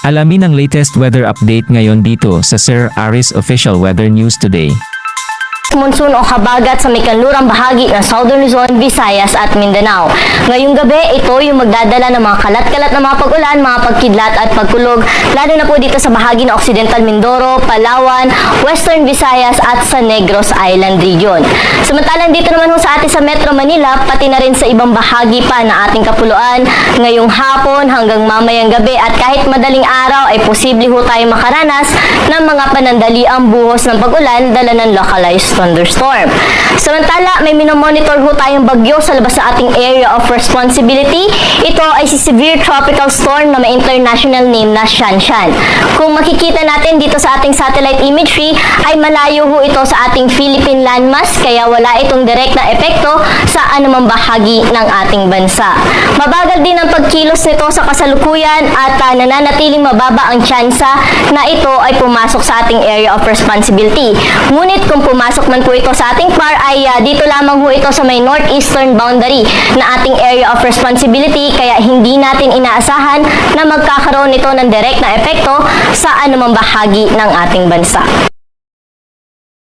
Alamin ang latest weather update ngayon dito sa Sir Aris Official Weather News Today. Monsoon o habagat sa may kanlurang bahagi ng Southern Luzon, Visayas at Mindanao. Ngayong gabi, ito yung magdadala ng mga kalat-kalat na mga pag-ulan, mga pagkidlat at pagkulog, lalo na po dito sa bahagi ng Occidental Mindoro, Palawan, Western Visayas at sa Negros Island region. Samantalang dito naman sa atin sa Metro Manila, pati na rin sa ibang bahagi pa ng ating kapuluan, ngayong hapon hanggang mamayang gabi at kahit madaling araw ay posible ho tayo makaranas ng mga panandaliang buhos ng pag-ulan dala ng localized thunderstorm. Samantala, may minomonitor ho tayong bagyo sa labas sa ating area of responsibility. Ito ay si Severe Tropical Storm na may international name na Shanshan. Kung makikita natin dito sa ating satellite imagery, ay malayo ho ito sa ating Philippine landmass, kaya wala itong direct na epekto sa anumang bahagi ng ating bansa. Mabagal din ang pagkilos nito sa kasalukuyan at nananatiling mababa ang tsansa na ito ay pumasok sa ating area of responsibility. Ngunit kung pumasok man po ito sa ating PAR ay dito lamang ho ito sa may northeastern boundary na ating area of responsibility, kaya hindi natin inaasahan na magkakaroon nito ng direct na epekto sa anumang bahagi ng ating bansa.